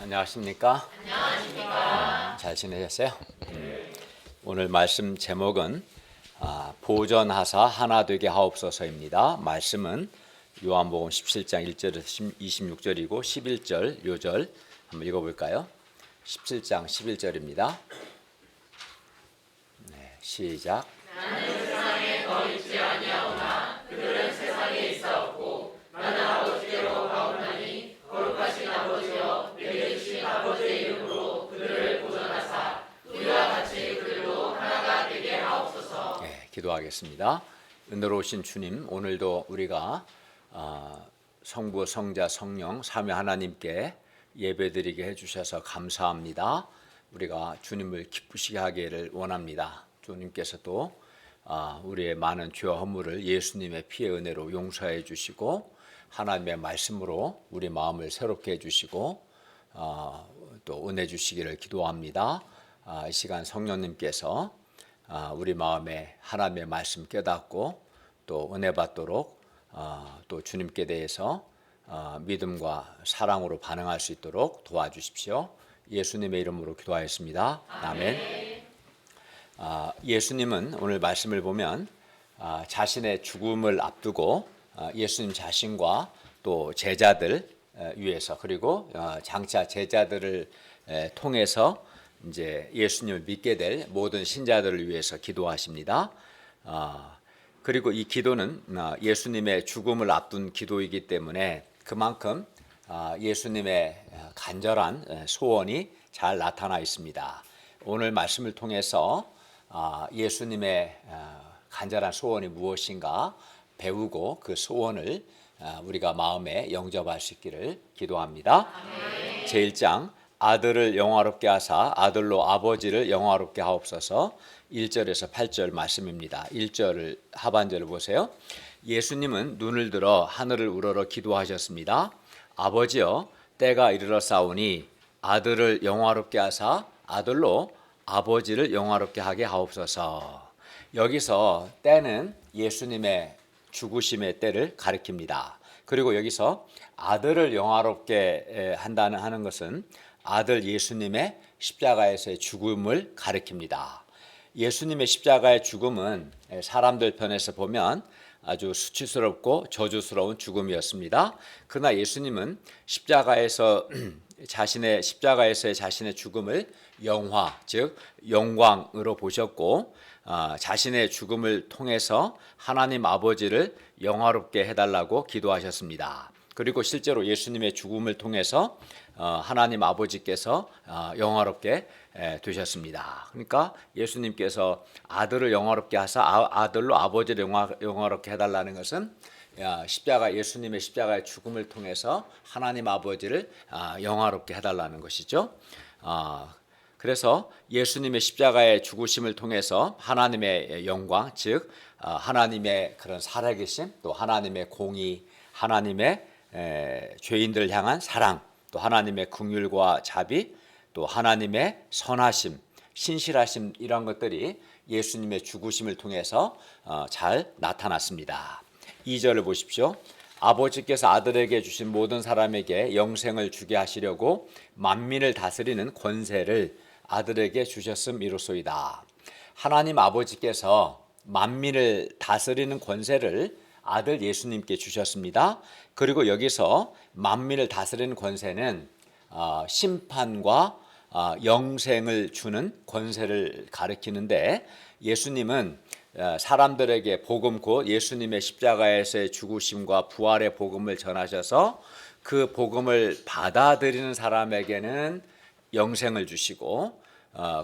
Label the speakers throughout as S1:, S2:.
S1: 안녕하십니까? 잘 지내셨어요? 오늘 말씀 제목은 보전하사 하나 되게 하옵소서입니다. 말씀은 요한복음 17장 1절에서 26절이고 11절 요절 한번 읽어볼까요? 17장 11절입니다. 네, 시작.
S2: 나는 세상에 거있지 아니하오나 그들은 세상에 있사옵고 나는 아버지께로 가옵나니 거룩하신 아버지여 내게 주신 아버지의 이름으로 그들을 보전하사 우리와 같이 그들로 하나가 되게 하옵소서.
S1: 네, 기도하겠습니다. 은혜로우신 주님, 오늘도 우리가 성부, 성자, 성령 삼위 하나님께 예배드리게 해주셔서 감사합니다. 우리가 주님을 기쁘시게 하기를 원합니다. 주님께서도 우리의 많은 죄와 허물을 예수님의 피의 은혜로 용서해 주시고 하나님의 말씀으로 우리 마음을 새롭게 해주시고 또 은혜 주시기를 기도합니다. 이 시간 성령님께서 우리 마음에 하나님의 말씀 깨닫고 또 은혜 받도록 또 주님께 대해서 믿음과 사랑으로 반응할 수 있도록 도와주십시오. 예수님의 이름으로 기도하였습니다. 아멘. 예수님은 오늘 말씀을 보면 자신의 죽음을 앞두고 예수님 자신과 또 제자들 위해서 그리고 장차 제자들을 통해서 이제 예수님을 믿게 될 모든 신자들을 위해서 기도하십니다. 그리고 이 기도는 예수님의 죽음을 앞둔 기도이기 때문에 그만큼 예수님의 간절한 소원이 잘 나타나 있습니다. 오늘 말씀을 통해서 예수님의 간절한 소원이 무엇인가 배우고 그 소원을 우리가 마음에 영접할 수 있기를 기도합니다. 제1장 아들을 영화롭게 하사 아들로 아버지를 영화롭게 하옵소서 1절에서 8절 말씀입니다. 1절 하반절을 보세요. 예수님은 눈을 들어 하늘을 우러러 기도하셨습니다. 아버지여 때가 이르렀사오니 아들을 영화롭게 하사 아들로 아버지를 영화롭게 하게 하옵소서. 여기서 때는 예수님의 죽으심의 때를 가리킵니다. 그리고 여기서 아들을 영화롭게 하는 것은 아들 예수님의 십자가에서의 죽음을 가리킵니다. 예수님의 십자가의 죽음은 사람들 편에서 보면 아주 수치스럽고 저주스러운 죽음이었습니다. 그러나 예수님은 십자가에서의 자신의 죽음을 영화, 즉 영광으로 보셨고 자신의 죽음을 통해서 하나님 아버지를 영화롭게 해달라고 기도하셨습니다. 그리고 실제로 예수님의 죽음을 통해서 하나님 아버지께서 영화롭게 되셨습니다. 그러니까 예수님께서 아들을 영화롭게 하사 아들로 아버지를 영화롭게 해달라는 것은 예수님의 십자가의 죽음을 통해서 하나님 아버지를 영화롭게 해달라는 것이죠. 그래서 예수님의 십자가의 죽으심을 통해서 하나님의 영광, 즉 하나님의 그런 살아계심, 또 하나님의 공의, 하나님의 죄인들을 향한 사랑, 또 하나님의 긍휼과 자비, 또 하나님의 선하심, 신실하심 이런 것들이 예수님의 죽으심을 통해서 잘 나타났습니다. 2절을 보십시오. 아버지께서 아들에게 주신 모든 사람에게 영생을 주게 하시려고 만민을 다스리는 권세를 아들에게 주셨음이로소이다. 하나님 아버지께서 만민을 다스리는 권세를 아들 예수님께 주셨습니다. 그리고 여기서 만민을 다스리는 권세는 심판과 영생을 주는 권세를 가리키는데 예수님은 사람들에게 복음 곧 예수님의 십자가에서의 죽으심과 부활의 복음을 전하셔서 그 복음을 받아들이는 사람에게는 영생을 주시고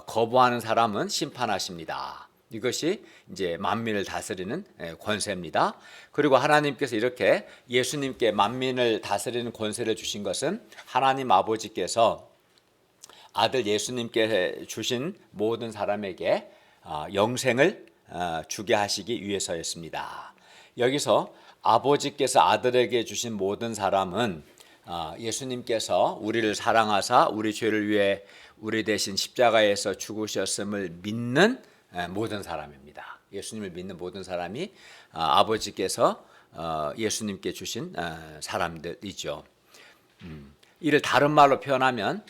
S1: 거부하는 사람은 심판하십니다. 이것이 이제 만민을 다스리는 권세입니다. 그리고 하나님께서 이렇게 예수님께 만민을 다스리는 권세를 주신 것은 하나님 아버지께서 아들 예수님께 주신 모든 사람에게 영생을 주게 하시기 위해서였습니다. 여기서 아버지께서 아들에게 주신 모든 사람은 예수님께서 우리를 사랑하사 우리 죄를 위해 우리 대신 십자가에서 죽으셨음을 믿는 모든 사람입니다. 예수님을 믿는 모든 사람이 아버지께서 예수님께 주신 사람들이죠. 이를 다른 말로 표현하면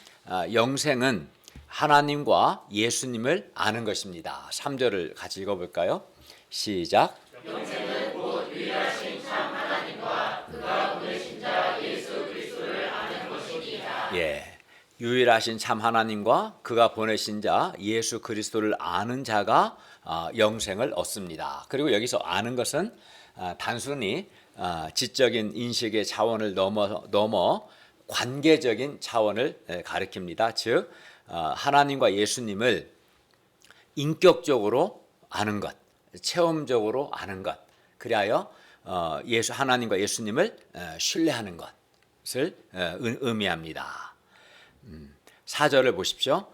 S1: 영생은 하나님과 예수님을 아는 것입니다. 3절을 같이 읽어볼까요? 시작.
S2: 영생은 곧 유일하신 참 하나님과 그가 보내신 자 예수 그리스도를 아는 것이니라.
S1: 예, 유일하신 참 하나님과 그가 보내신 자 예수 그리스도를 아는 자가 영생을 얻습니다. 그리고 여기서 아는 것은 단순히 지적인 인식의 차원을 넘어 관계적인 차원을 가리킵니다. 즉 하나님과 예수님을 인격적으로 아는 것, 체험적으로 아는 것, 그리하여 하나님과 예수님을 신뢰하는 것을 의미합니다. 4절을 보십시오.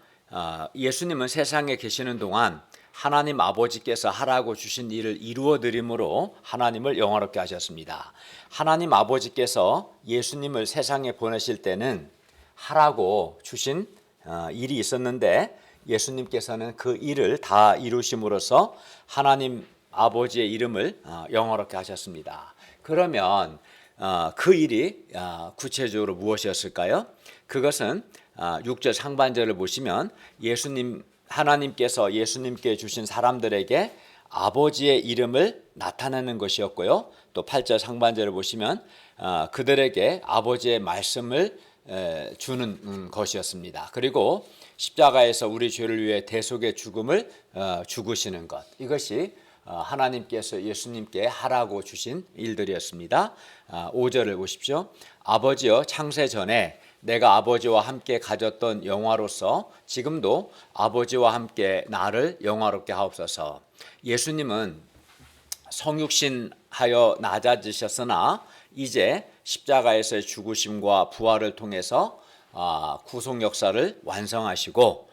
S1: 예수님은 세상에 계시는 동안 하나님 아버지께서 하라고 주신 일을 이루어 드림으로 하나님을 영화롭게 하셨습니다. 하나님 아버지께서 예수님을 세상에 보내실 때는 하라고 주신 일이 있었는데 예수님께서는 그 일을 다 이루심으로써 하나님 아버지의 이름을 영화롭게 하셨습니다. 그러면 그 일이 구체적으로 무엇이었을까요? 그것은 6절 상반절을 보시면 하나님께서 예수님께 주신 사람들에게 아버지의 이름을 나타내는 것이었고요. 또 8절 상반절을 보시면 그들에게 아버지의 말씀을 주는 것이었습니다. 그리고 십자가에서 우리 죄를 위해 대속의 죽음을 죽으시는 것, 이것이 하나님께서 예수님께 하라고 주신 일들이었습니다. 5절을 보십시오. 아버지여, 창세 전에 내가 아버지와 함께 가졌던 영화로서 지금도 아버지와 함께 나를 영화롭게 하옵소서. 예수님은 성육신하여 낮아지셨으나 이제 십자가에서의 죽으심과 부활을 통해서 구속 역사를 완성하시고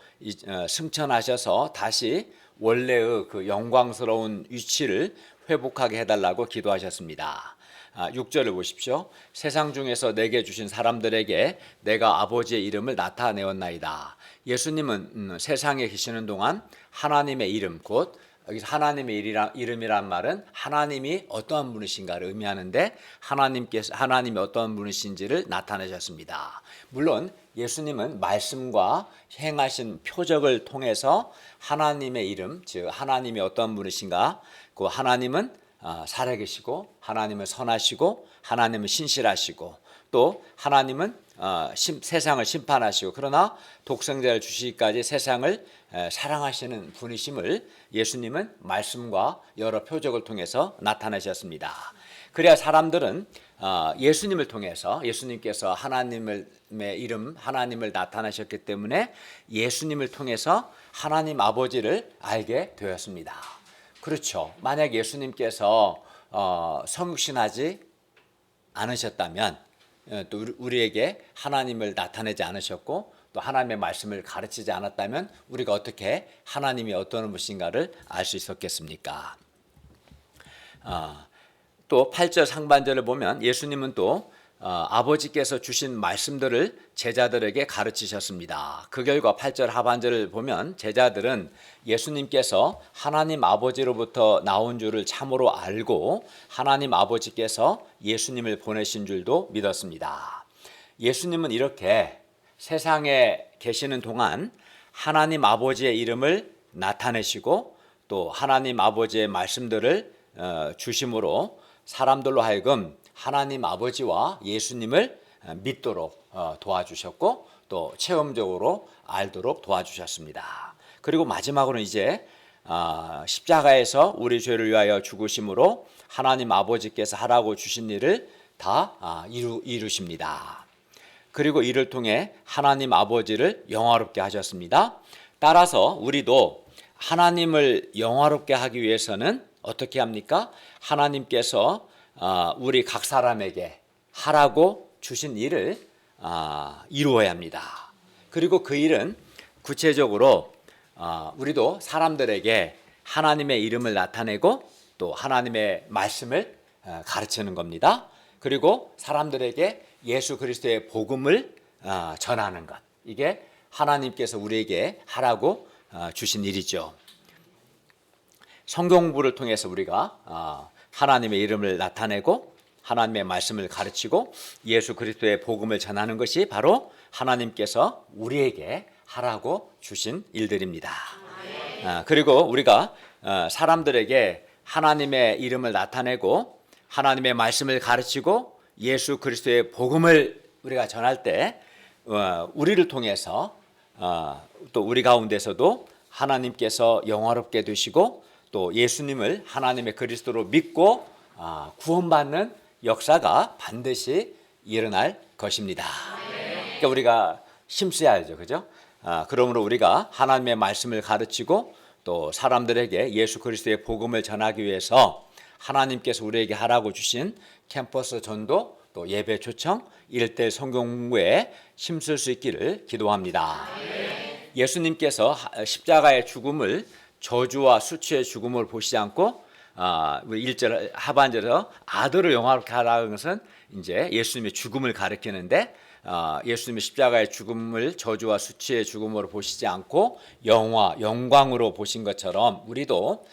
S1: 승천하셔서 다시 원래의 그 영광스러운 위치를 회복하게 해달라고 기도하셨습니다. 6절을 보십시오. 세상 중에서 내게 주신 사람들에게 내가 아버지의 이름을 나타내었나이다. 예수님은 세상에 계시는 동안 하나님의 이름, 곧 여기서 하나님의 이름이란 말은 하나님이 어떠한 분이신가를 의미하는데 하나님이 어떠한 분이신지를 나타내셨습니다. 물론 예수님은 말씀과 행하신 표적을 통해서 하나님의 이름, 즉 하나님이 어떠한 분이신가, 그 하나님은 살아계시고 하나님은 선하시고 하나님은 신실하시고 또 하나님은 세상을 심판하시고 그러나 독생자를 주시기까지 세상을 사랑하시는 분이심을 예수님은 말씀과 여러 표적을 통해서 나타내셨습니다. 그래야 사람들은 예수님을 통해서 예수님께서 하나님의 이름 하나님을 나타내셨기 때문에 예수님을 통해서 하나님 아버지를 알게 되었습니다. 그렇죠. 만약 예수님께서 성육신하지 않으셨다면 또 우리에게 하나님을 나타내지 않으셨고 또 하나님의 말씀을 가르치지 않았다면 우리가 어떻게 하나님이 어떤 분이신가를 알 수 있었겠습니까? 또 8절 상반절을 보면 예수님은 또 아버지께서 주신 말씀들을 제자들에게 가르치셨습니다. 그 결과 8절 하반절을 보면 제자들은 예수님께서 하나님 아버지로부터 나온 줄을 참으로 알고 하나님 아버지께서 예수님을 보내신 줄도 믿었습니다. 예수님은 이렇게 세상에 계시는 동안 하나님 아버지의 이름을 나타내시고 또 하나님 아버지의 말씀들을 주심으로 사람들로 하여금 하나님 아버지와 예수님을 믿도록 도와주셨고 또 체험적으로 알도록 도와주셨습니다. 그리고 마지막으로 이제 십자가에서 우리 죄를 위하여 죽으심으로 하나님 아버지께서 하라고 주신 일을 다 이루십니다. 그리고 이를 통해 하나님 아버지를 영화롭게 하셨습니다. 따라서 우리도 하나님을 영화롭게 하기 위해서는 어떻게 합니까? 하나님께서 우리 각 사람에게 하라고 주신 일을 이루어야 합니다. 그리고 그 일은 구체적으로 우리도 사람들에게 하나님의 이름을 나타내고 또 하나님의 말씀을 가르치는 겁니다. 그리고 사람들에게 예수 그리스도의 복음을 전하는 것, 이게 하나님께서 우리에게 하라고 주신 일이죠. 성경 공부를 통해서 우리가 하나님의 이름을 나타내고 하나님의 말씀을 가르치고 예수 그리스도의 복음을 전하는 것이 바로 하나님께서 우리에게 하라고 주신 일들입니다. 그리고 우리가 사람들에게 하나님의 이름을 나타내고 하나님의 말씀을 가르치고 예수 그리스도의 복음을 우리가 전할 때 우리를 통해서 또 우리 가운데서도 하나님께서 영화롭게 되시고 또 예수님을 하나님의 그리스도로 믿고 구원받는 역사가 반드시 일어날 것입니다. 그러니까 우리가 힘써야죠, 그죠? 그러므로 우리가 하나님의 말씀을 가르치고 또 사람들에게 예수 그리스도의 복음을 전하기 위해서 하나님께서 우리에게 하라고 주신 캠퍼스 전도 또 예배 초청 1대1 성경 공부에 힘쓸 수 있기를 기도합니다. 예수님께서 십자가의 죽음을 저주와 수치의 죽음을 보시지 않고 1절 하반절에서 아들을 영화롭게 하라는 것은 이제 예수님의 죽음을 가리키는데 예수님의 십자가의 죽음을 저주와 수치의 죽음으로 보시지 않고 영광으로 보신 것처럼 우리도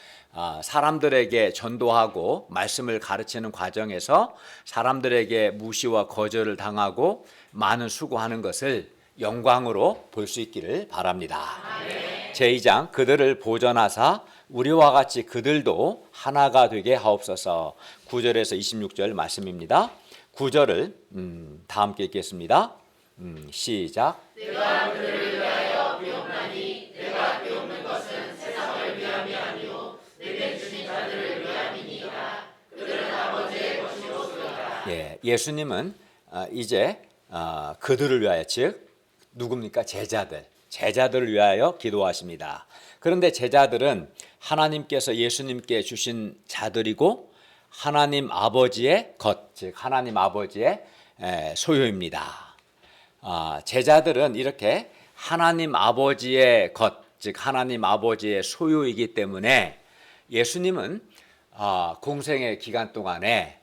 S1: 사람들에게 전도하고 말씀을 가르치는 과정에서 사람들에게 무시와 거절을 당하고 많은 수고하는 것을 영광으로 볼 수 있기를 바랍니다. 제2장 그들을 보전하사 우리와 같이 그들도 하나가 되게 하옵소서. 9절에서 26절 말씀입니다. 9절을 다 함께 읽겠습니다. 시작.
S2: 내가 그들을 위하여 비옵나니 내가 비옵는 것은 세상을 위함이 아니요 내게 주신 자들을 위함이니이다. 그들은 아버지의 것이로소이다.
S1: 예수님은 이제 그들을 위하여 즉 누굽니까? 제자들을 위하여 기도하십니다. 그런데 제자들은 하나님께서 예수님께 주신 자들이고 하나님 아버지의 것, 즉 하나님 아버지의 소유입니다. 제자들은 이렇게 하나님 아버지의 것, 즉 하나님 아버지의 소유이기 때문에 예수님은 공생의 기간 동안에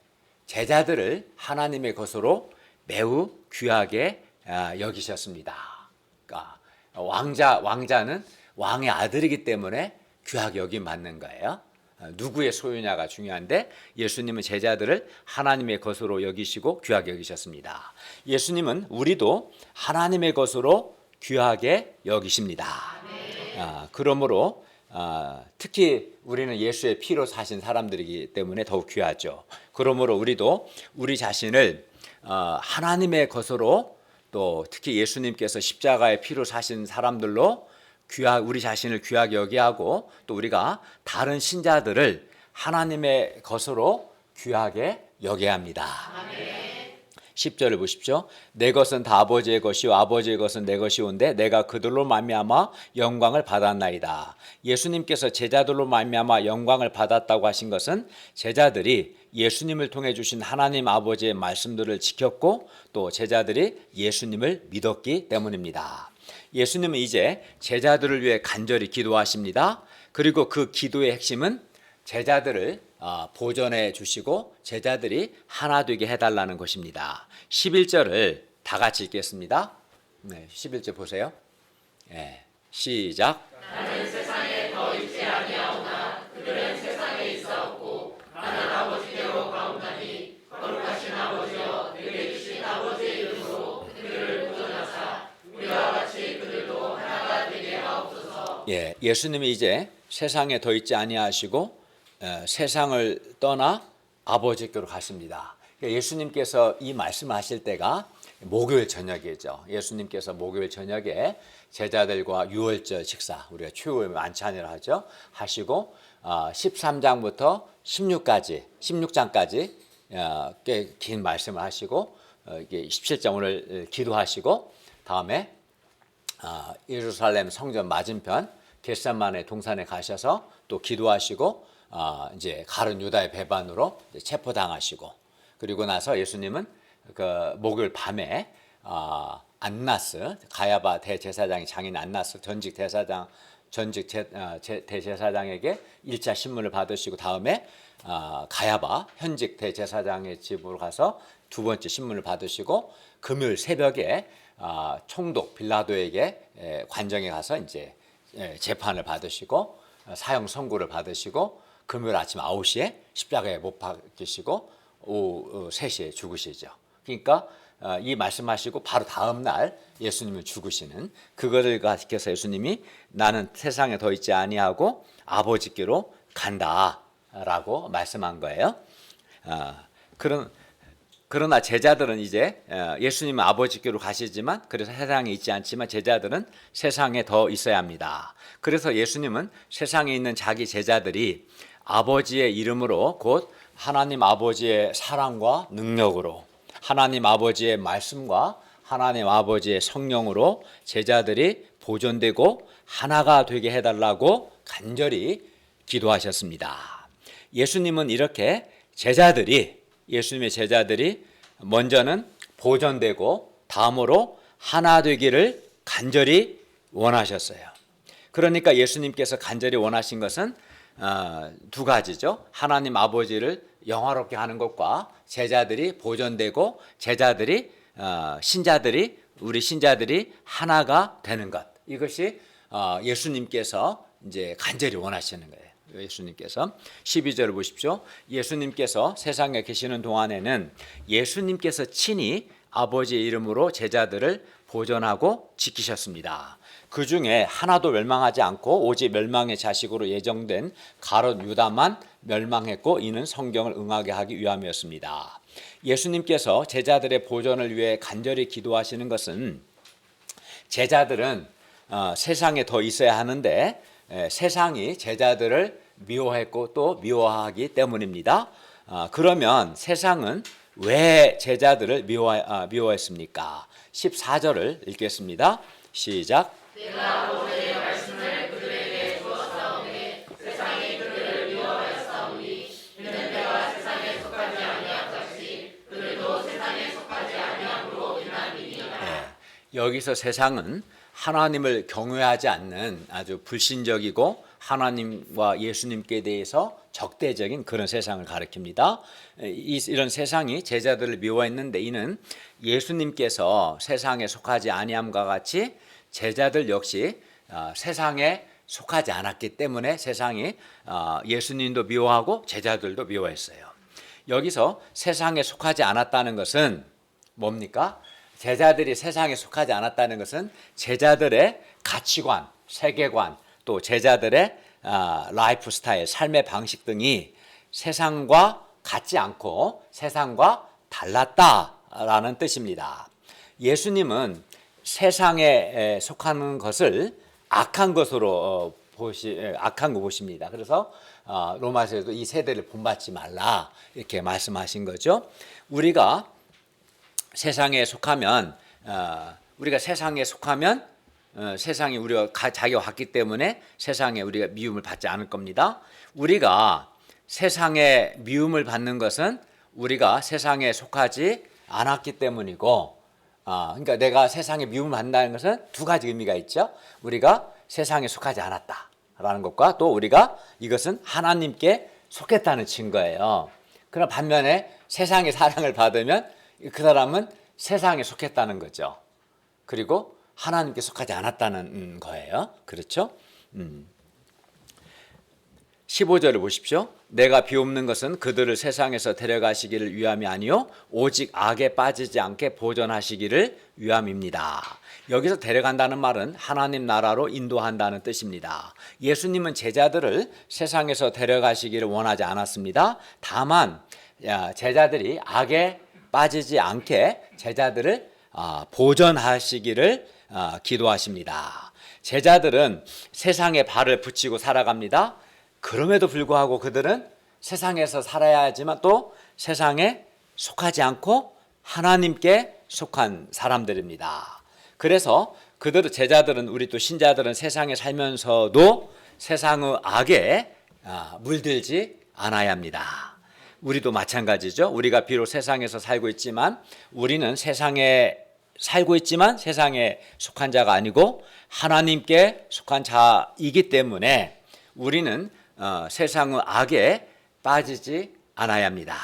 S1: 제자들을 하나님의 것으로 매우 귀하게 여기셨습니다. 그러니까 왕자는 왕의 아들이기 때문에 귀하게 여김 받는 거예요. 누구의 소유냐가 중요한데 예수님은 제자들을 하나님의 것으로 여기시고 귀하게 여기셨습니다. 예수님은 우리도 하나님의 것으로 귀하게 여기십니다. 그러므로 특히 우리는 예수의 피로 사신 사람들이기 때문에 더욱 귀하죠. 그러므로 우리도 우리 자신을 하나님의 것으로 또 특히 예수님께서 십자가의 피로 사신 사람들로 우리 자신을 귀하게 여기하고 또 우리가 다른 신자들을 하나님의 것으로 귀하게 여겨야 합니다. 10절을 보십시오. 내 것은 다 아버지의 것이요 아버지의 것은 내 것이온데 내가 그들로 말미암아 영광을 받았나이다. 예수님께서 제자들로 말미암아 영광을 받았다고 하신 것은 제자들이 예수님을 통해 주신 하나님 아버지의 말씀들을 지켰고 또 제자들이 예수님을 믿었기 때문입니다. 예수님은 이제 제자들을 위해 간절히 기도하십니다. 그리고 그 기도의 핵심은 제자들을 보전해 주시고 제자들이 하나 되게 해달라는 것입니다. 11절을 다 같이 읽겠습니다. 11절 보세요. 시작.
S2: 나는 세상에 더 있지 아니하오나 그들은 세상에 있사옵고 나는 아버지께로 가옵나니 거룩하신 아버지여 내게 주신 아버지의 이름으로 그들을 보존하사 우리와 같이 그들도 하나가 되게 하옵소서.
S1: 예수님이 이제 세상에 더 있지 아니하시고 세상을 떠나 아버지께로 갔습니다. 예수님께서 이 말씀하실 때가 목요일 저녁이죠. 예수님께서 목요일 저녁에 제자들과 유월절 식사, 우리가 최후의 만찬이라 하죠, 하시고 13장부터 16장까지 꽤 긴 말씀을 하시고 17장 오늘 기도하시고 다음에 예루살렘 성전 맞은편 겟세마네 동산에 가셔서 또 기도하시고 이제 가룟 유다의 배반으로 체포당하시고 그리고 나서 예수님은 그 목요일 밤에 안나스 가야바 대제사장의 장인 안나스 전직 대제사장에게 1차 신문을 받으시고 다음에 가야바 현직 대제사장의 집으로 가서 두 번째 신문을 받으시고 금요일 새벽에 총독 빌라도에게 관정에 가서 이제 재판을 받으시고 사형 선고를 받으시고 금요일 아침 9시에 십자가에 못 박히시고 오후 3시에 죽으시죠. 그러니까 이 말씀하시고 바로 다음 날 예수님은 죽으시는 그거를 가리켜서 예수님이 나는 세상에 더 있지 아니하고 아버지께로 간다라고 말씀한 거예요. 그러나 제자들은 이제 예수님은 아버지께로 가시지만 그래서 세상에 있지 않지만 제자들은 세상에 더 있어야 합니다. 그래서 예수님은 세상에 있는 자기 제자들이 아버지의 이름으로 곧 하나님 아버지의 사랑과 능력으로 하나님 아버지의 말씀과 하나님 아버지의 성령으로 제자들이 보존되고 하나가 되게 해달라고 간절히 기도하셨습니다. 예수님은 이렇게 예수님의 제자들이 먼저는 보존되고 다음으로 하나 되기를 간절히 원하셨어요. 그러니까 예수님께서 간절히 원하신 것은 두 가지죠. 하나님 아버지를 영화롭게 하는 것과 제자들이 보존되고 제자들이 우리 신자들이 하나가 되는 것. 이것이 예수님께서 이제 간절히 원하시는 거예요. 예수님께서 12절을 보십시오. 예수님께서 세상에 계시는 동안에는 예수님께서 친히 아버지의 이름으로 제자들을 보존하고 지키셨습니다. 그 중에 하나도 멸망하지 않고 오직 멸망의 자식으로 예정된 가룟 유다만 멸망했고 이는 성경을 응하게 하기 위함이었습니다. 예수님께서 제자들의 보존을 위해 간절히 기도하시는 것은 제자들은 세상에 더 있어야 하는데 세상이 제자들을 미워했고 또 미워하기 때문입니다. 그러면 세상은 왜 제자들을 미워했습니까? 14절을 읽겠습니다. 시작.
S2: 내가 아버지의 말씀을 그들에게 주었사오니 세상이 그들을 미워하였사오니 이는 내가 세상에 속하지 아니한 같이 그들도 세상에 속하지 아니함으로 인함이니라.
S1: 여기서 세상은 하나님을 경외하지 않는 아주 불신적이고 하나님과 예수님께 대해서 적대적인 그런 세상을 가리킵니다. 이런 세상이 제자들을 미워했는데 이는 예수님께서 세상에 속하지 아니함과 같이 제자들 역시 세상에 속하지 않았기 때문에 세상이 예수님도 미워하고 제자들도 미워했어요. 여기서 세상에 속하지 않았다는 것은 뭡니까? 제자들이 세상에 속하지 않았다는 것은 제자들의 가치관, 세계관, 또 제자들의 라이프 스타일, 삶의 방식 등이 세상과 같지 않고 세상과 달랐다라는 뜻입니다. 예수님은 세상에 속하는 것을 악한 것으로 악한 거 보십니다. 그래서 로마서에도 이 세대를 본받지 말라 이렇게 말씀하신 거죠. 우리가 세상에 속하면 세상이 우리가 자기와 같기 때문에 세상에 우리가 미움을 받지 않을 겁니다. 우리가 세상에 미움을 받는 것은 우리가 세상에 속하지 않았기 때문이고, 그러니까 내가 세상에 미움을 받는다는 것은 두 가지 의미가 있죠. 우리가 세상에 속하지 않았다라는 것과 또 우리가 이것은 하나님께 속했다는 증거예요. 그러나 반면에 세상의 사랑을 받으면 그 사람은 세상에 속했다는 거죠. 그리고 하나님께 속하지 않았다는 거예요. 그렇죠? 15절을 보십시오. 내가 비옵는 것은 그들을 세상에서 데려가시기를 위함이 아니요 오직 악에 빠지지 않게 보존하시기를 위함입니다. 여기서 데려간다는 말은 하나님 나라로 인도한다는 뜻입니다. 예수님은 제자들을 세상에서 데려가시기를 원하지 않았습니다. 다만 제자들이 악에 빠지지 않게 제자들을 보존하시기를 기도하십니다. 제자들은 세상에 발을 붙이고 살아갑니다. 그럼에도 불구하고 그들은 세상에서 살아야 하지만 또 세상에 속하지 않고 하나님께 속한 사람들입니다. 그래서 제자들은 우리 또 신자들은 세상에 살면서도 세상의 악에 물들지 않아야 합니다. 우리도 마찬가지죠. 우리가 비록 세상에서 살고 있지만 우리는 세상에 살고 있지만 세상에 속한 자가 아니고 하나님께 속한 자이기 때문에 우리는 세상의 악에 빠지지 않아야 합니다.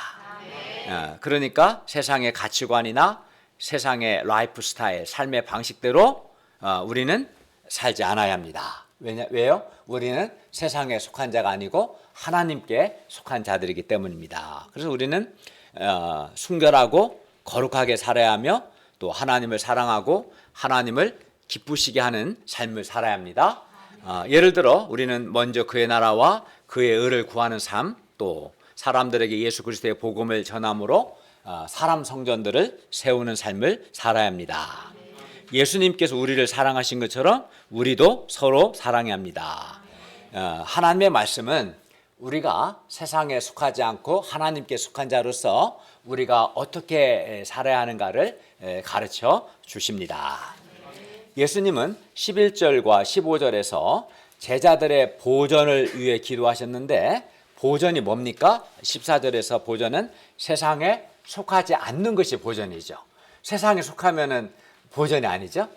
S1: 그러니까 세상의 가치관이나 세상의 라이프 스타일, 삶의 방식대로 우리는 살지 않아야 합니다. 왜요? 우리는 세상에 속한 자가 아니고 하나님께 속한 자들이기 때문입니다. 그래서 우리는 순결하고 거룩하게 살아야 하며 또 하나님을 사랑하고 하나님을 기쁘시게 하는 삶을 살아야 합니다. 예를 들어 우리는 먼저 그의 나라와 그의 의를 구하는 삶, 또 사람들에게 예수 그리스도의 복음을 전함으로 사람 성전들을 세우는 삶을 살아야 합니다. 예수님께서 우리를 사랑하신 것처럼 우리도 서로 사랑해야 합니다. 하나님의 말씀은 우리가 세상에 속하지 않고 하나님께 속한 자로서 우리가 어떻게 살아야 하는가를 가르쳐 주십니다. 예수님은 11절과 15절에서 제자들의 보전을 위해 기도하셨는데 보전이 뭡니까? 14절에서 보전은 세상에 속하지 않는 것이 보전이죠. 세상에 속하면은 보전이 아니죠.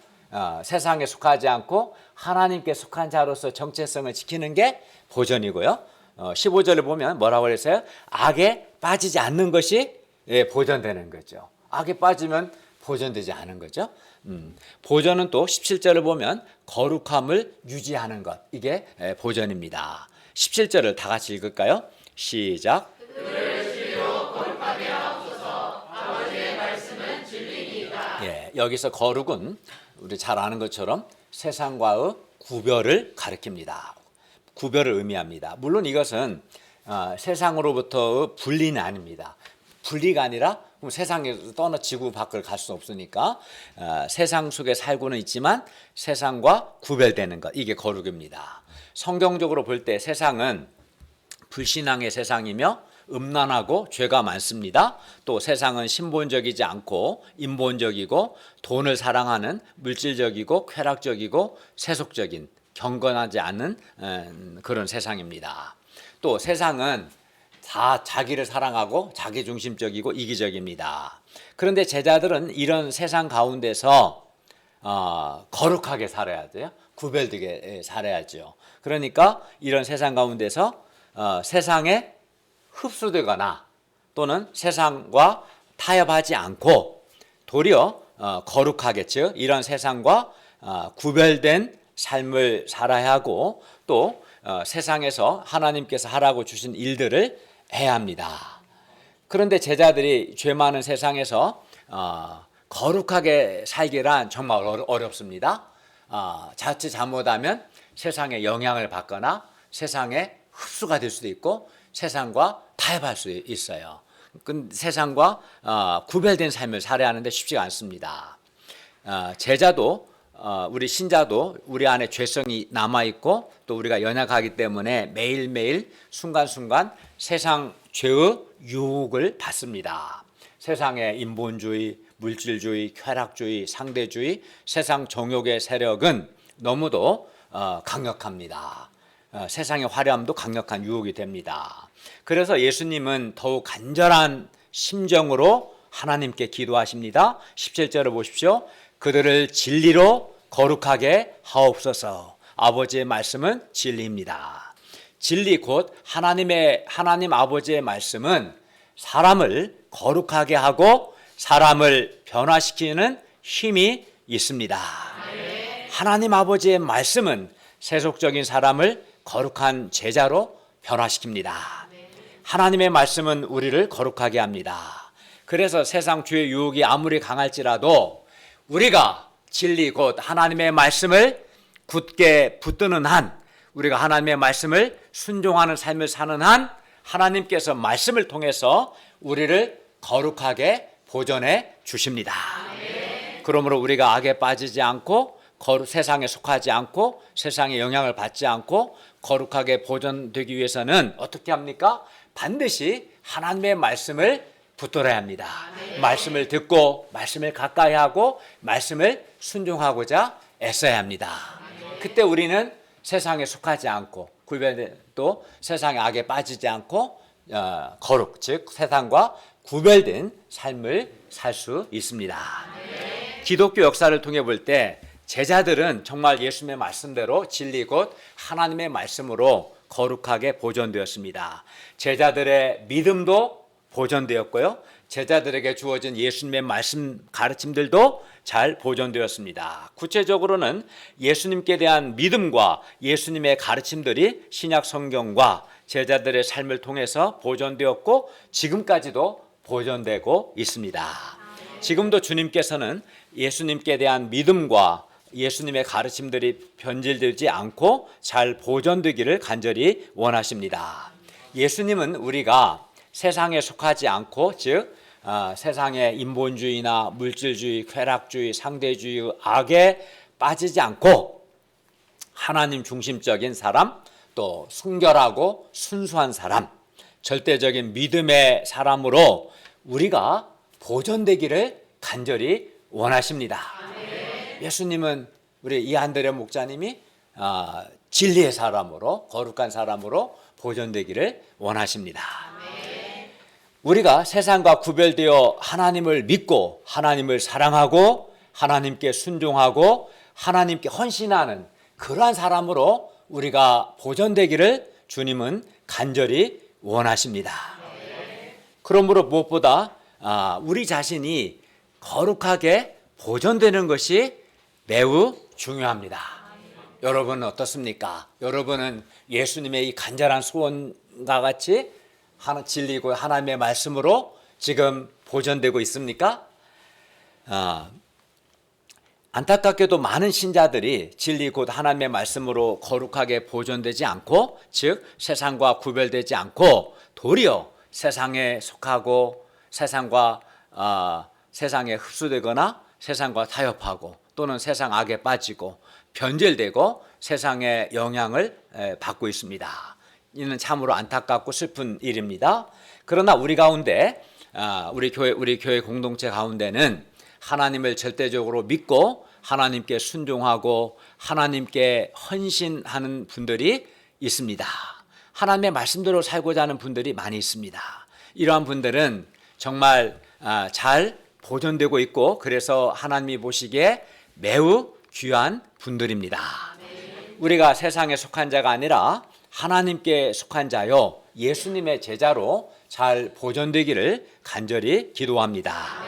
S1: 세상에 속하지 않고 하나님께 속한 자로서 정체성을 지키는 게 보전이고요. 15절을 보면 뭐라고 그랬어요? 악에 빠지지 않는 것이 보전되는 거죠. 악에 빠지면 보전되지 않은 거죠. 보전은 또 17절을 보면 거룩함을 유지하는 것, 이게 보전입니다. 17절을 다 같이 읽을까요? 시작. 여기서 거룩은 우리 잘 아는 것처럼 세상과의 구별을 가리킵니다. 구별을 의미합니다. 물론 이것은 세상으로부터의 분리는 아닙니다. 분리가 아니라 세상에서 떠나 지구 밖을 갈 수 없으니까 세상 속에 살고는 있지만 세상과 구별되는 것, 이게 거룩입니다. 성경적으로 볼 때 세상은 불신앙의 세상이며 음란하고 죄가 많습니다. 또 세상은 신본적이지 않고 인본적이고 돈을 사랑하는 물질적이고 쾌락적이고 세속적인 경건하지 않은 그런 세상입니다. 또 세상은 다 자기를 사랑하고 자기중심적이고 이기적입니다. 그런데 제자들은 이런 세상 가운데서 거룩하게 살아야 돼요. 구별되게 살아야죠. 그러니까 이런 세상 가운데서 세상에 흡수되거나 또는 세상과 타협하지 않고 도리어 거룩하게, 즉 이런 세상과 구별된 삶을 살아야 하고 또 세상에서 하나님께서 하라고 주신 일들을 해야 합니다. 그런데 제자들이 죄 많은 세상에서 거룩하게 살기란 정말 어렵습니다. 자칫 잘못하면 세상에 영향을 받거나 세상에 흡수가 될 수도 있고 세상과 타협할 수 있어요. 세상과 구별된 삶을 살아야 하는데 쉽지가 않습니다. 제자도 우리 신자도 우리 안에 죄성이 남아있고 또 우리가 연약하기 때문에 매일매일 순간순간 세상 죄의 유혹을 받습니다. 세상의 인본주의, 물질주의, 쾌락주의, 상대주의, 세상 정욕의 세력은 너무도 강력합니다. 세상의 화려함도 강력한 유혹이 됩니다. 그래서 예수님은 더욱 간절한 심정으로 하나님께 기도하십니다. 17절을 보십시오. 그들을 진리로 거룩하게 하옵소서. 아버지의 말씀은 진리입니다. 진리 곧 하나님 아버지의 말씀은 사람을 거룩하게 하고 사람을 변화시키는 힘이 있습니다. 하나님 아버지의 말씀은 세속적인 사람을 거룩한 제자로 변화시킵니다. 하나님의 말씀은 우리를 거룩하게 합니다. 그래서 세상 죄의 유혹이 아무리 강할지라도 우리가 진리 곧 하나님의 말씀을 굳게 붙드는 한, 우리가 하나님의 말씀을 순종하는 삶을 사는 한 하나님께서 말씀을 통해서 우리를 거룩하게 보존해 주십니다. 그러므로 우리가 악에 빠지지 않고 세상에 속하지 않고 세상의 영향을 받지 않고 거룩하게 보존되기 위해서는 어떻게 합니까? 반드시 하나님의 말씀을 붙들어야 합니다. 말씀을 듣고 말씀을 가까이 하고 말씀을 순종하고자 애써야 합니다. 그때 우리는 세상에 속하지 않고 또 세상의 악에 빠지지 않고 거룩, 즉 세상과 구별된 삶을 살 수 있습니다. 기독교 역사를 통해 볼 때 제자들은 정말 예수님의 말씀대로 진리 곧 하나님의 말씀으로 거룩하게 보존되었습니다. 제자들의 믿음도 보존되었고요. 제자들에게 주어진 예수님의 말씀 가르침들도 잘 보존되었습니다. 구체적으로는 예수님께 대한 믿음과 예수님의 가르침들이 신약 성경과 제자들의 삶을 통해서 보존되었고 지금까지도 보존되고 있습니다. 지금도 주님께서는 예수님께 대한 믿음과 예수님의 가르침들이 변질되지 않고 잘 보존되기를 간절히 원하십니다. 예수님은 우리가 세상에 속하지 않고, 즉 세상의 인본주의나 물질주의, 쾌락주의, 상대주의, 악에 빠지지 않고 하나님 중심적인 사람, 또 순결하고 순수한 사람, 절대적인 믿음의 사람으로 우리가 보존되기를 간절히 원하십니다. 예수님은 우리 이한드레 목사님이 진리의 사람으로, 거룩한 사람으로 보존되기를 원하십니다. 우리가 세상과 구별되어 하나님을 믿고 하나님을 사랑하고 하나님께 순종하고 하나님께 헌신하는 그러한 사람으로 우리가 보존되기를 주님은 간절히 원하십니다. 그러므로 무엇보다 우리 자신이 거룩하게 보존되는 것이 매우 중요합니다. 여러분은 어떻습니까? 여러분은 예수님의 이 간절한 소원과 같이 진리고 하나님의 말씀으로 지금 보존되고 있습니까? 안타깝게도 많은 신자들이 진리 곧 하나님의 말씀으로 거룩하게 보존되지 않고, 즉 세상과 구별되지 않고 도리어 세상에 속하고 세상에 흡수되거나 세상과 타협하고 또는 세상 악에 빠지고 변질되고 세상의 영향을 받고 있습니다. 이는 참으로 안타깝고 슬픈 일입니다. 그러나 우리 가운데 우리 교회 공동체 가운데는 하나님을 절대적으로 믿고 하나님께 순종하고 하나님께 헌신하는 분들이 있습니다. 하나님의 말씀대로 살고자 하는 분들이 많이 있습니다. 이러한 분들은 정말 잘 보존되고 있고, 그래서 하나님이 보시기에 매우 귀한 분들입니다. 우리가 세상에 속한 자가 아니라 하나님께 속한 자요, 예수님의 제자로 잘 보존되기를 간절히 기도합니다.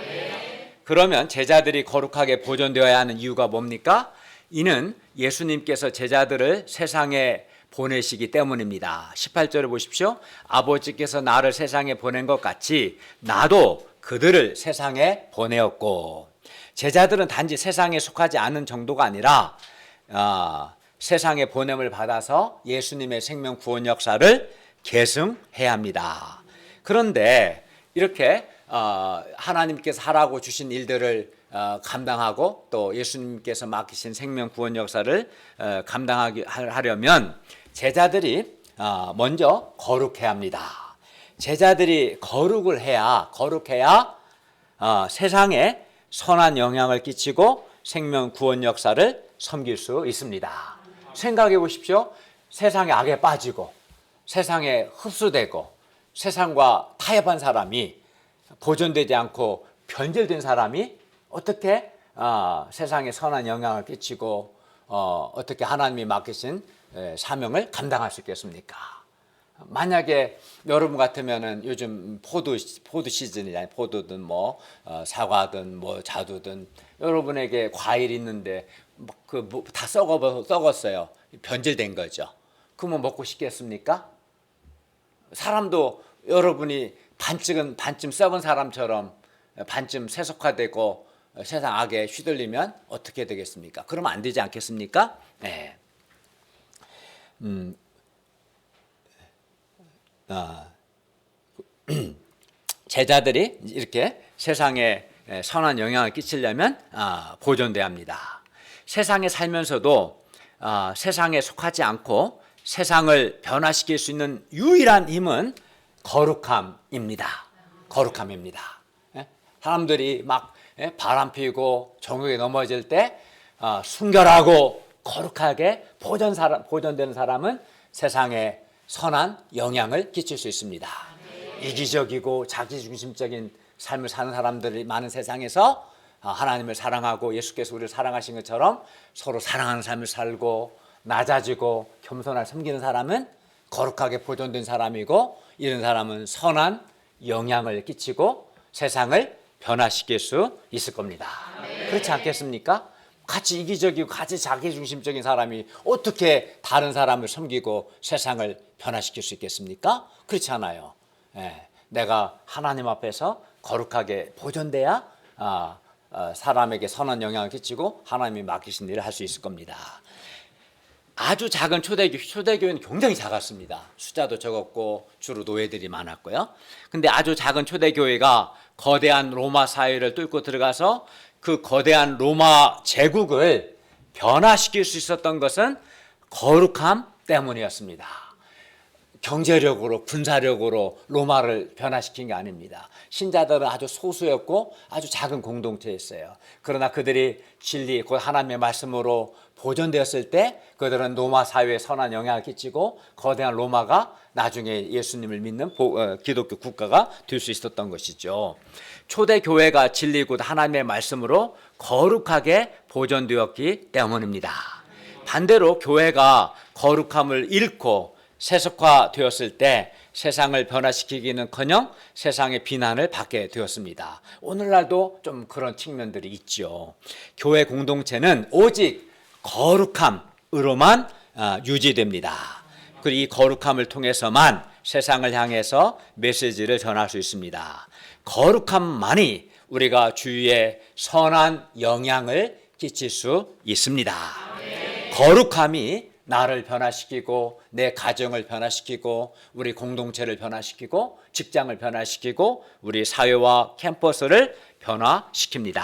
S1: 그러면 제자들이 거룩하게 보존되어야 하는 이유가 뭡니까? 이는 예수님께서 제자들을 세상에 보내시기 때문입니다. 18절을 보십시오. 아버지께서 나를 세상에 보낸 것 같이 나도 그들을 세상에 보내었고, 제자들은 단지 세상에 속하지 않은 정도가 아니라 세상에 보냄을 받아서 예수님의 생명 구원 역사를 계승해야 합니다. 그런데 이렇게 하나님께서 하라고 주신 일들을 감당하고 또 예수님께서 맡기신 생명 구원 역사를 감당하려면 제자들이 먼저 거룩해야 합니다. 제자들이 거룩해야 세상에 선한 영향을 끼치고 생명 구원 역사를 섬길 수 있습니다. 생각해 보십시오. 세상의 악에 빠지고 세상에 흡수되고 세상과 타협한 사람이, 보존되지 않고 변질된 사람이 어떻게 세상에 선한 영향을 끼치고 어떻게 하나님이 맡기신 사명을 감당할 수 있겠습니까? 만약에 여러분 같으면은 요즘 포도 시즌이잖아요. 포도든 뭐 사과든 뭐 자두든 여러분에게 과일 있는데 다 썩었어요. 변질된 거죠. 그러면 먹고 싶겠습니까? 사람도 여러분이 반쯤 썩은 사람처럼 반쯤 세속화되고 세상 악에 휘둘리면 어떻게 되겠습니까? 그러면 안 되지 않겠습니까? 네. 제자들이 이렇게 세상에 선한 영향을 끼치려면 보존돼야 합니다. 세상에 살면서도 세상에 속하지 않고 세상을 변화시킬 수 있는 유일한 힘은 거룩함입니다. 거룩함입니다. 사람들이 막 바람 피고 정욕에 넘어질 때 순결하고 거룩하게 보존되는 사람은 세상에 선한 영향을 끼칠 수 있습니다. 이기적이고 자기중심적인 삶을 사는 사람들이 많은 세상에서 하나님을 사랑하고 예수께서 우리를 사랑하신 것처럼 서로 사랑하는 삶을 살고 낮아지고 겸손하게 섬기는 사람은 거룩하게 보존된 사람이고, 이런 사람은 선한 영향을 끼치고 세상을 변화시킬 수 있을 겁니다. 그렇지 않겠습니까? 같이 이기적이고 같이 자기중심적인 사람이 어떻게 다른 사람을 섬기고 세상을 변화시킬 수 있겠습니까? 그렇지 않아요. 내가 하나님 앞에서 거룩하게 보존돼야 사람에게 선한 영향을 끼치고 하나님이 맡기신 일을 할 수 있을 겁니다. 아주 작은 초대교회는 굉장히 작았습니다. 숫자도 적었고 주로 노예들이 많았고요. 근데 아주 작은 초대교회가 거대한 로마 사회를 뚫고 들어가서 그 거대한 로마 제국을 변화시킬 수 있었던 것은 거룩함 때문이었습니다. 경제력으로 군사력으로 로마를 변화시킨 게 아닙니다. 신자들은 아주 소수였고 아주 작은 공동체였어요. 그러나 그들이 진리 곧 하나님의 말씀으로 보존되었을 때 그들은 로마 사회에 선한 영향을 끼치고 거대한 로마가 나중에 예수님을 믿는 기독교 국가가 될 수 있었던 것이죠. 초대교회가 진리 곧 하나님의 말씀으로 거룩하게 보존되었기 때문입니다. 반대로 교회가 거룩함을 잃고 세속화되었을 때 세상을 변화시키기는커녕 세상의 비난을 받게 되었습니다. 오늘날도 좀 그런 측면들이 있죠. 교회 공동체는 오직 거룩함으로만 유지됩니다. 그리고 이 거룩함을 통해서만 세상을 향해서 메시지를 전할 수 있습니다. 거룩함만이 우리가 주위에 선한 영향을 끼칠 수 있습니다. 거룩함이 나를 변화시키고 내 가정을 변화시키고 우리 공동체를 변화시키고 직장을 변화시키고 우리 사회와 캠퍼스를 변화시킵니다.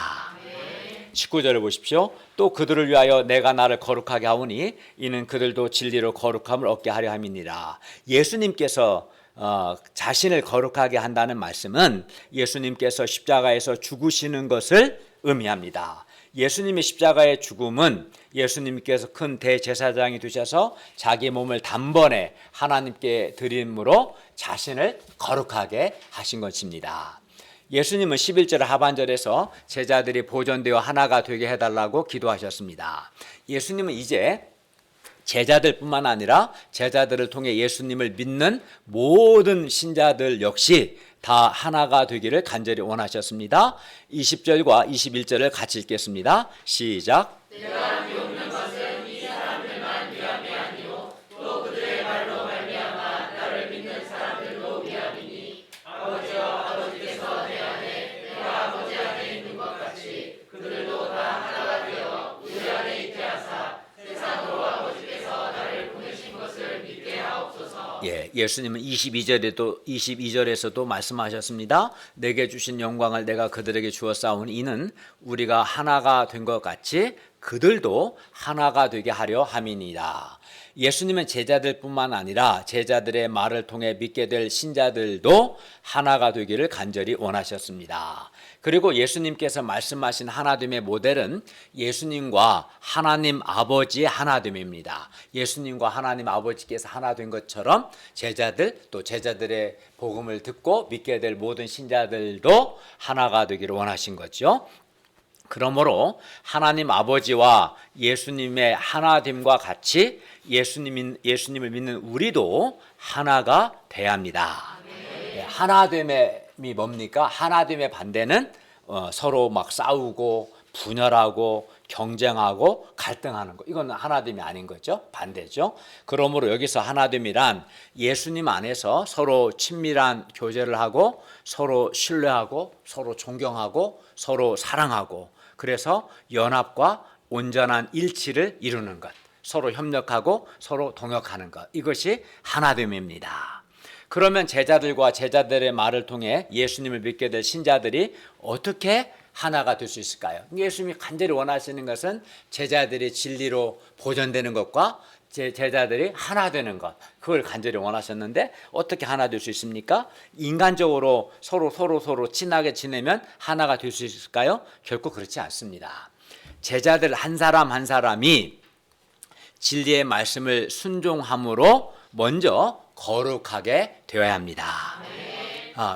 S1: 19절을 보십시오. 또 그들을 위하여 내가 나를 거룩하게 하오니 이는 그들도 진리로 거룩함을 얻게 하려 함이니라. 예수님께서 자신을 거룩하게 한다는 말씀은 예수님께서 십자가에서 죽으시는 것을 의미합니다. 예수님의 십자가의 죽음은 예수님께서 큰 대제사장이 되셔서 자기 몸을 단번에 하나님께 드림으로 자신을 거룩하게 하신 것입니다. 예수님은 11절 하반절에서 제자들이 보존되어 하나가 되게 해달라고 기도하셨습니다. 예수님은 이제 제자들뿐만 아니라 제자들을 통해 예수님을 믿는 모든 신자들 역시 다 하나가 되기를 간절히 원하셨습니다. 20절과 21절을 같이 읽겠습니다. 시작.
S2: 내가 비웃는 것은 이 사람들만 위함이 아니요 또 그들의 말로 말미암아 나를 믿는 사람들도 위함이니 아버지와 아버지께서 내 안에 내가 아버지 안에 있는 것 같이 그들도 다 하나가 되어 우리 안에 있게 하사 세상으로 아버지께서 나를 보내신 것을 믿게 하옵소서.
S1: 예수님은 22절에서도 말씀하셨습니다. 내게 주신 영광을 내가 그들에게 주었사오니 이는 우리가 하나가 된 것 같이 그들도 하나가 되게 하려 함이니라. 예수님은 제자들뿐만 아니라 제자들의 말을 통해 믿게 될 신자들도 하나가 되기를 간절히 원하셨습니다. 그리고 예수님께서 말씀하신 하나됨의 모델은 예수님과 하나님 아버지의 하나됨입니다. 예수님과 하나님 아버지께서 하나 된 것처럼 제자들 또 제자들의 복음을 듣고 믿게 될 모든 신자들도 하나가 되기를 원하신 거죠. 그러므로 하나님 아버지와 예수님의 하나됨과 같이 예수님을 믿는 우리도 하나가 돼야 합니다. 하나됨이 뭡니까? 하나됨의 반대는 서로 막 싸우고 분열하고 경쟁하고 갈등하는 거. 이건 하나됨이 아닌 거죠. 반대죠. 그러므로 여기서 하나됨이란 예수님 안에서 서로 친밀한 교제를 하고 서로 신뢰하고 서로 존경하고 서로 사랑하고 그래서 연합과 온전한 일치를 이루는 것. 서로 협력하고 서로 동역하는 것. 이것이 하나됨입니다. 그러면 제자들과 제자들의 말을 통해 예수님을 믿게 될 신자들이 어떻게 하나가 될 수 있을까요? 예수님이 간절히 원하시는 것은 제자들이 진리로 보존되는 것과 제자들이 하나 되는 것, 그걸 간절히 원하셨는데 어떻게 하나 될 수 있습니까? 인간적으로 서로 친하게 지내면 하나가 될 수 있을까요? 결코 그렇지 않습니다. 제자들 한 사람 한 사람이 진리의 말씀을 순종함으로 먼저 거룩하게 되어야 합니다.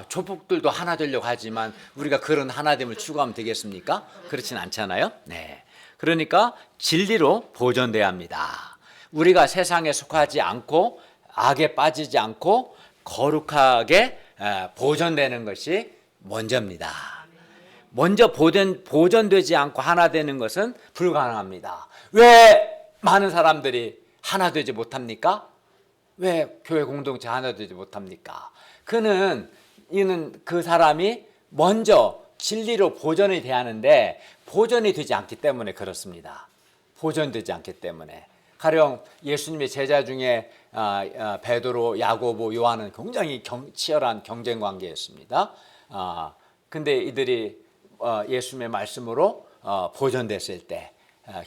S1: 조폭들도 하나 되려고 하지만 우리가 그런 하나됨을 추구하면 되겠습니까? 그렇진 않잖아요. 네. 그러니까 진리로 보존돼야 합니다. 우리가 세상에 속하지 않고 악에 빠지지 않고 거룩하게 보존되는 것이 먼저입니다. 먼저 보존되지 않고 하나 되는 것은 불가능합니다. 왜 많은 사람들이 하나 되지 못합니까? 왜 교회 공동체 하나 되지 못합니까? 이는 그 사람이 먼저 진리로 보존이 돼야 하는데 보존이 되지 않기 때문에 그렇습니다. 보존되지 않기 때문에. 가령 예수님의 제자 중에 베드로, 야고보, 요한은 굉장히 치열한 경쟁 관계였습니다. 근데 이들이 예수님의 말씀으로 보존됐을 때,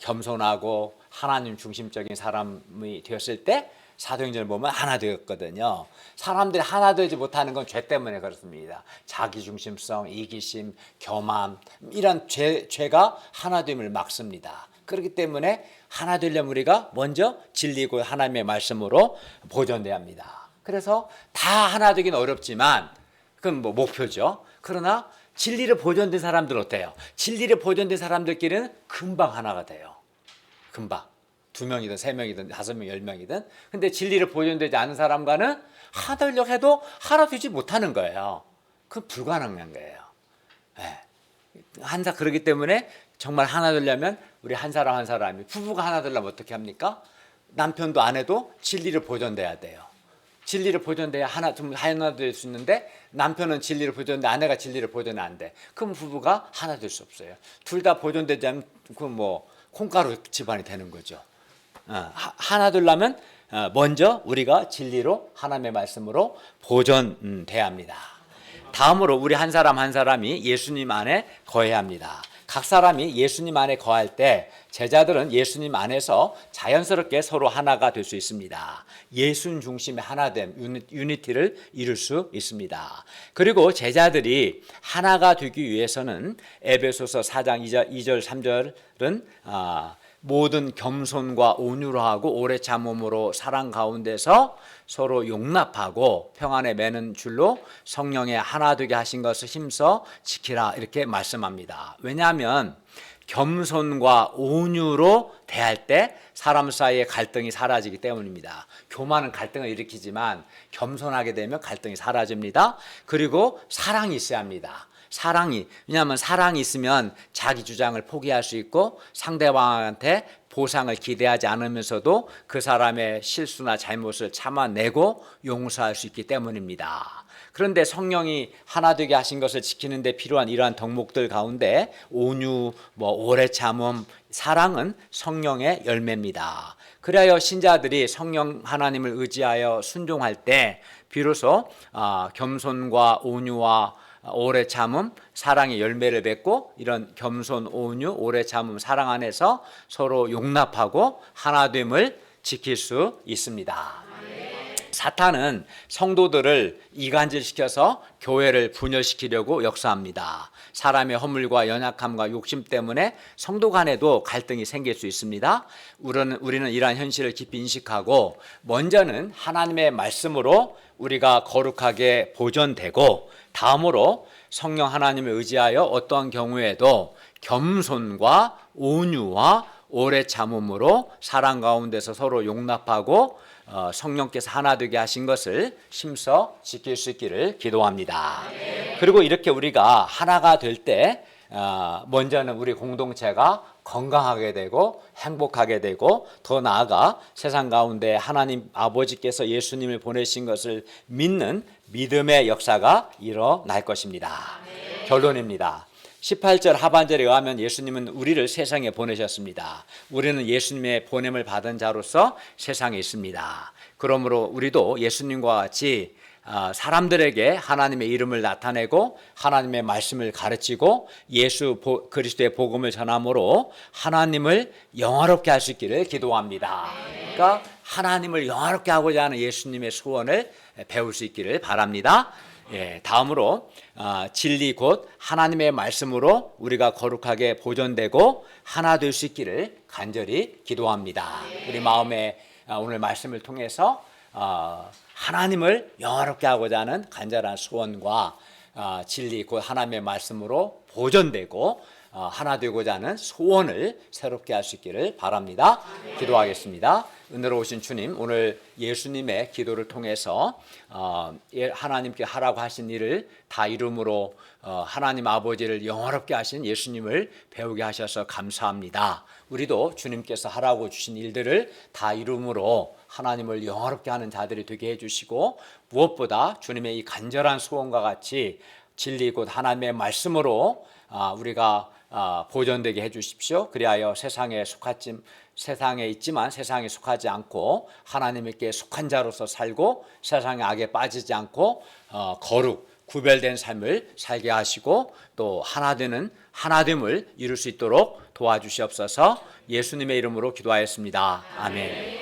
S1: 겸손하고 하나님 중심적인 사람이 되었을 때 사도행전을 보면 하나 되었거든요. 사람들이 하나 되지 못하는 건 죄 때문에 그렇습니다. 자기중심성, 이기심, 교만 이런 죄가 하나됨을 막습니다. 그렇기 때문에 하나 되려면 우리가 먼저 진리고 하나님의 말씀으로 보존돼야 합니다. 그래서 다 하나 되긴 어렵지만 그건 뭐 목표죠. 그러나 진리를 보존된 사람들 어때요? 진리를 보존된 사람들끼리는 금방 하나가 돼요. 금방. 2명이든 3명이든 5명, 10명이든. 근데 진리를 보존되지 않은 사람과는 하나 되려고 해도 하나 되지 못하는 거예요. 그건 불가능한 거예요. 네. 그렇기 때문에 정말 하나 되려면 우리 한 사람 한 사람이, 부부가 하나 되려면 어떻게 합니까? 남편도 아내도 진리를 보존돼야 돼요. 진리를 보존돼야 하나 될 수 있는데 남편은 진리를 보존돼 아내가 진리를 보존 안 돼. 그럼 부부가 하나 될 수 없어요. 둘 다 보존되지 않으면 그건 뭐 콩가루 집안이 되는 거죠. 하나 되려면 먼저 우리가 진리로 하나님의 말씀으로 보존돼야 합니다. 다음으로 우리 한 사람 한 사람이 예수님 안에 거해야 합니다. 각 사람이 예수님 안에 거할 때 제자들은 예수님 안에서 자연스럽게 서로 하나가 될 수 있습니다. 예수님 중심의 하나됨, 유니티를 이룰 수 있습니다. 그리고 제자들이 하나가 되기 위해서는 에베소서 4장 2절 3절은 모든 겸손과 온유로 하고 오래 참음으로 사랑 가운데서 서로 용납하고 평안에 매는 줄로 성령의 하나 되게 하신 것을 힘써 지키라 이렇게 말씀합니다. 왜냐하면 겸손과 온유로 대할 때 사람 사이의 갈등이 사라지기 때문입니다. 교만은 갈등을 일으키지만 겸손하게 되면 갈등이 사라집니다. 그리고 사랑이 있어야 합니다. 왜냐하면 사랑이 있으면 자기 주장을 포기할 수 있고 상대방한테 보상을 기대하지 않으면서도 그 사람의 실수나 잘못을 참아내고 용서할 수 있기 때문입니다. 그런데 성령이 하나 되게 하신 것을 지키는 데 필요한 이러한 덕목들 가운데 온유, 오래 참음, 사랑은 성령의 열매입니다. 그래야 신자들이 성령 하나님을 의지하여 순종할 때 비로소 겸손과 온유와 오래 참음, 사랑의 열매를 맺고 이런 겸손, 온유, 오래 참음, 사랑 안에서 서로 용납하고 하나됨을 지킬 수 있습니다. 사탄은 성도들을 이간질시켜서 교회를 분열시키려고 역사합니다. 사람의 허물과 연약함과 욕심 때문에 성도 간에도 갈등이 생길 수 있습니다. 우리는 이러한 현실을 깊이 인식하고 먼저는 하나님의 말씀으로 우리가 거룩하게 보존되고 다음으로 성령 하나님을 의지하여 어떠한 경우에도 겸손과 온유와 오래 참음으로 사랑 가운데서 서로 용납하고 성령께서 하나 되게 하신 것을 힘써 지킬 수 있기를 기도합니다. 그리고 이렇게 우리가 하나가 될 때 먼저는 우리 공동체가 건강하게 되고 행복하게 되고 더 나아가 세상 가운데 하나님 아버지께서 예수님을 보내신 것을 믿는 믿음의 역사가 일어날 것입니다. 결론입니다. 18절 하반절에 의하면 예수님은 우리를 세상에 보내셨습니다. 우리는 예수님의 보냄을 받은 자로서 세상에 있습니다. 그러므로 우리도 예수님과 같이 사람들에게 하나님의 이름을 나타내고 하나님의 말씀을 가르치고 예수 그리스도의 복음을 전함으로 하나님을 영화롭게 할 수 있기를 기도합니다. 그러니까 하나님을 영화롭게 하고자 하는 예수님의 소원을 배울 수 있기를 바랍니다. 다음으로 진리 곧 하나님의 말씀으로 우리가 거룩하게 보존되고 하나 될 수 있기를 간절히 기도합니다. 우리 마음에 오늘 말씀을 통해서 하나님을 영화롭게 하고자 하는 간절한 소원과 진리 곧 하나님의 말씀으로 보존되고 하나 되고자 하는 소원을 새롭게 할 수 있기를 바랍니다. 기도하겠습니다. 은혜로우신 주님, 오늘 예수님의 기도를 통해서 하나님께 하라고 하신 일을 다 이름으로 하나님 아버지를 영화롭게 하신 예수님을 배우게 하셔서 감사합니다. 우리도 주님께서 하라고 주신 일들을 다 이름으로 하나님을 영화롭게 하는 자들이 되게 해주시고 무엇보다 주님의 이 간절한 소원과 같이 진리 곧 하나님의 말씀으로 우리가 보존되게 해주십시오. 그리하여 세상에 있지만 세상에 속하지 않고 하나님께 속한 자로서 살고 세상의 악에 빠지지 않고 거룩 구별된 삶을 살게 하시고 또 하나됨을 이룰 수 있도록 도와주시옵소서. 예수님의 이름으로 기도하였습니다. 아멘.